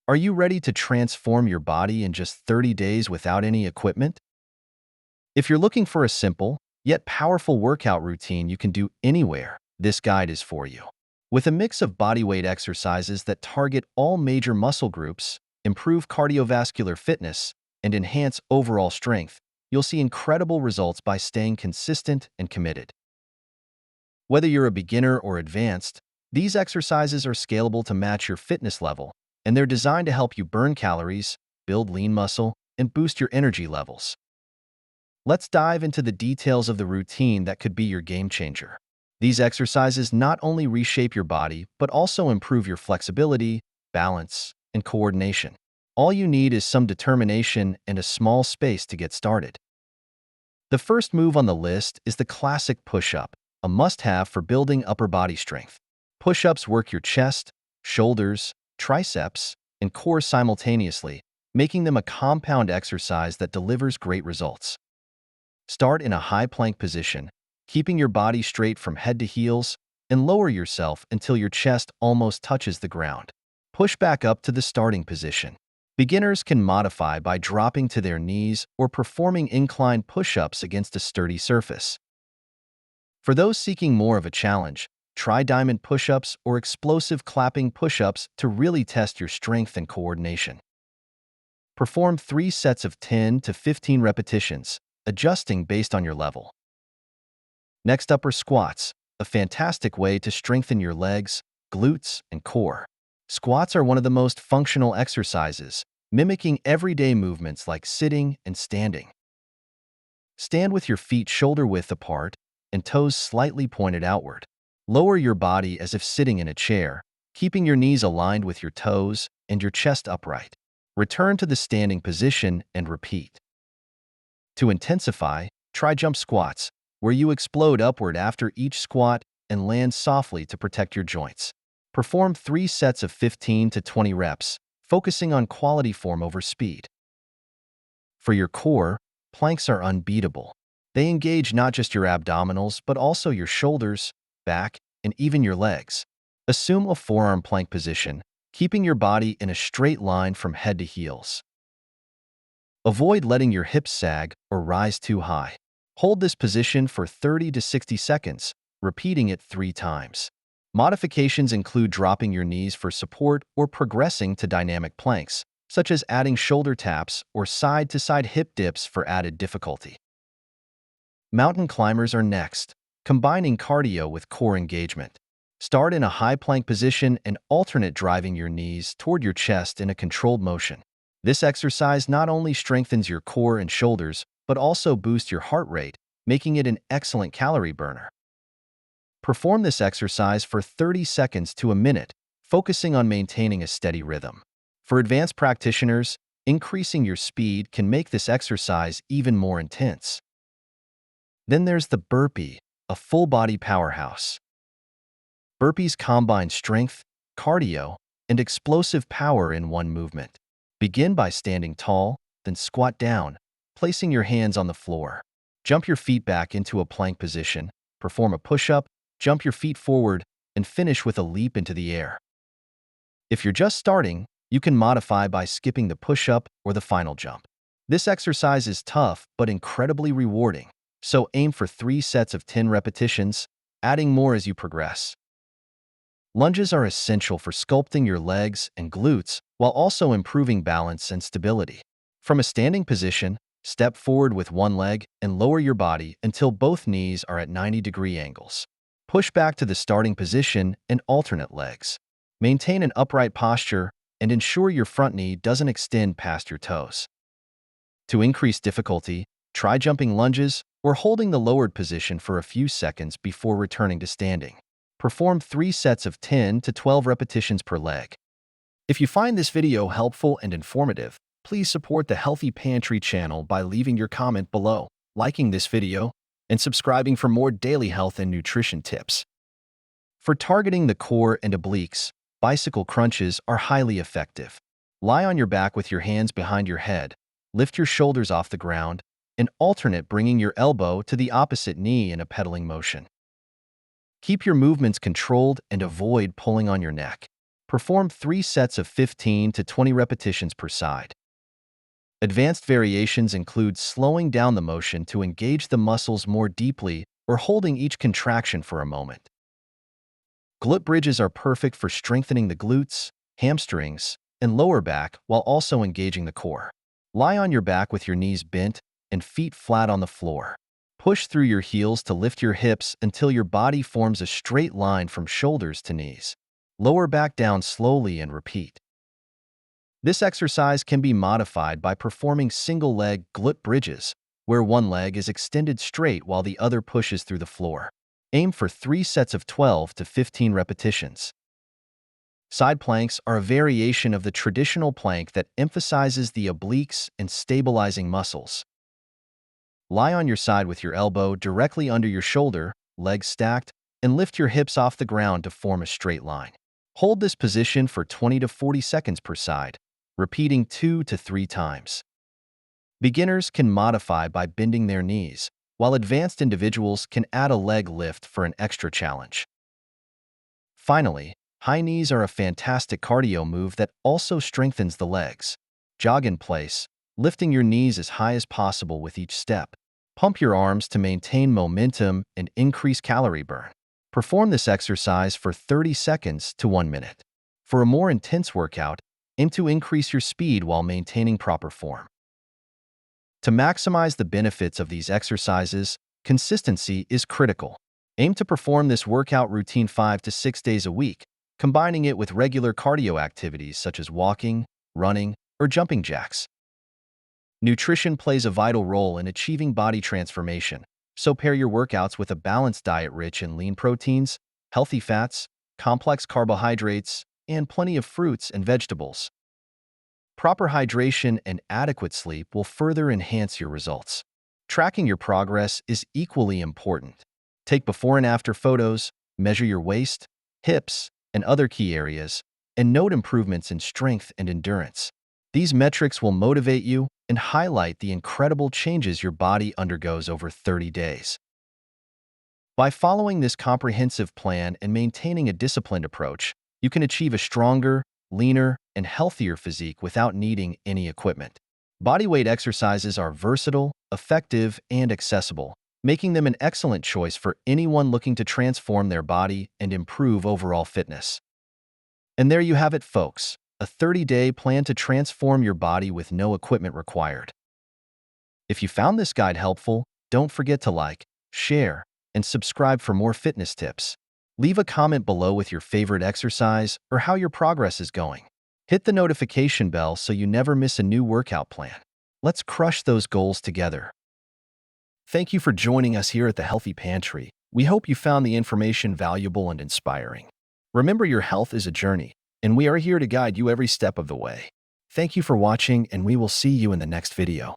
Are you ready to transform your body in just 30 days without any equipment? If you're looking for a simple, yet powerful workout routine you can do anywhere, this guide is for you. With a mix of bodyweight exercises that target all major muscle groups, improve cardiovascular fitness, and enhance overall strength, you'll see incredible results by staying consistent and committed. Whether you're a beginner or advanced, these exercises are scalable to match your fitness level, and they're designed to help you burn calories, build lean muscle, and boost your energy levels. Let's dive into the details of the routine that could be your game changer. These exercises not only reshape your body, but also improve your flexibility, balance, and coordination. All you need is some determination and a small space to get started. The first move on the list is the classic push-up, a must-have for building upper body strength. Push-ups work your chest, shoulders, triceps, and core simultaneously, making them a compound exercise that delivers great results. Start in a high plank position, keeping your body straight from head to heels, and lower yourself until your chest almost touches the ground. Push back up to the starting position. Beginners can modify by dropping to their knees or performing inclined push-ups against a sturdy surface. For those seeking more of a challenge, try diamond push-ups or explosive clapping push-ups to really test your strength and coordination. Perform 3 sets of 10 to 15 repetitions, adjusting based on your level. Next up are squats, a fantastic way to strengthen your legs, glutes, and core. Squats are one of the most functional exercises, mimicking everyday movements like sitting and standing. Stand with your feet shoulder-width apart and toes slightly pointed outward. Lower your body as if sitting in a chair, keeping your knees aligned with your toes and your chest upright. Return to the standing position and repeat. To intensify, try jump squats, where you explode upward after each squat and land softly to protect your joints. Perform 3 sets of 15 to 20 reps, focusing on quality form over speed. For your core, planks are unbeatable. They engage not just your abdominals, but also your shoulders, back, and even your legs. Assume a forearm plank position, keeping your body in a straight line from head to heels. Avoid letting your hips sag or rise too high. Hold this position for 30 to 60 seconds, repeating it 3 times. Modifications include dropping your knees for support or progressing to dynamic planks, such as adding shoulder taps or side-to-side hip dips for added difficulty. Mountain climbers are next, combining cardio with core engagement. Start in a high plank position and alternate driving your knees toward your chest in a controlled motion. This exercise not only strengthens your core and shoulders, but also boosts your heart rate, making it an excellent calorie burner. Perform this exercise for 30 seconds to a minute, focusing on maintaining a steady rhythm. For advanced practitioners, increasing your speed can make this exercise even more intense. Then there's the burpee, a full-body powerhouse. Burpees combine strength, cardio, and explosive power in one movement. Begin by standing tall, then squat down, placing your hands on the floor. Jump your feet back into a plank position, perform a push-up, jump your feet forward, and finish with a leap into the air. If you're just starting, you can modify by skipping the push-up or the final jump. This exercise is tough but incredibly rewarding, so aim for 3 sets of 10 repetitions, adding more as you progress. Lunges are essential for sculpting your legs and glutes while also improving balance and stability. From a standing position, step forward with one leg and lower your body until both knees are at 90-degree angles. Push back to the starting position and alternate legs. Maintain an upright posture and ensure your front knee doesn't extend past your toes. To increase difficulty, try jumping lunges or holding the lowered position for a few seconds before returning to standing. Perform 3 sets of 10 to 12 repetitions per leg. If you find this video helpful and informative, please support the Healthy Pantry channel by leaving your comment below, liking this video, and subscribing for more daily health and nutrition tips. For targeting the core and obliques, bicycle crunches are highly effective. Lie on your back with your hands behind your head, lift your shoulders off the ground, and alternate bringing your elbow to the opposite knee in a pedaling motion. Keep your movements controlled and avoid pulling on your neck. Perform 3 sets of 15 to 20 repetitions per side. Advanced variations include slowing down the motion to engage the muscles more deeply or holding each contraction for a moment. Glute bridges are perfect for strengthening the glutes, hamstrings, and lower back while also engaging the core. Lie on your back with your knees bent and feet flat on the floor. Push through your heels to lift your hips until your body forms a straight line from shoulders to knees. Lower back down slowly and repeat. This exercise can be modified by performing single-leg glute bridges, where one leg is extended straight while the other pushes through the floor. Aim for 3 sets of 12 to 15 repetitions. Side planks are a variation of the traditional plank that emphasizes the obliques and stabilizing muscles. Lie on your side with your elbow directly under your shoulder, legs stacked, and lift your hips off the ground to form a straight line. Hold this position for 20 to 40 seconds per side, repeating 2 to 3 times. Beginners can modify by bending their knees, while advanced individuals can add a leg lift for an extra challenge. Finally, high knees are a fantastic cardio move that also strengthens the legs. Jog in place, lifting your knees as high as possible with each step. Pump your arms to maintain momentum and increase calorie burn. Perform this exercise for 30 seconds to 1 minute. For a more intense workout, aim to increase your speed while maintaining proper form. To maximize the benefits of these exercises, consistency is critical. Aim to perform this workout routine 5 to 6 days a week, combining it with regular cardio activities such as walking, running, or jumping jacks. Nutrition plays a vital role in achieving body transformation, so pair your workouts with a balanced diet rich in lean proteins, healthy fats, complex carbohydrates, and plenty of fruits and vegetables. Proper hydration and adequate sleep will further enhance your results. Tracking your progress is equally important. Take before and after photos, measure your waist, hips, and other key areas, and note improvements in strength and endurance. These metrics will motivate you and highlight the incredible changes your body undergoes over 30 days. By following this comprehensive plan and maintaining a disciplined approach, you can achieve a stronger, leaner, and healthier physique without needing any equipment. Bodyweight exercises are versatile, effective, and accessible, making them an excellent choice for anyone looking to transform their body and improve overall fitness. And there you have it, folks, a 30-day plan to transform your body with no equipment required. If you found this guide helpful, don't forget to like, share, and subscribe for more fitness tips. Leave a comment below with your favorite exercise or how your progress is going. Hit the notification bell so you never miss a new workout plan. Let's crush those goals together. Thank you for joining us here at the Healthy Pantry. We hope you found the information valuable and inspiring. Remember, your health is a journey, and we are here to guide you every step of the way. Thank you for watching, and we will see you in the next video.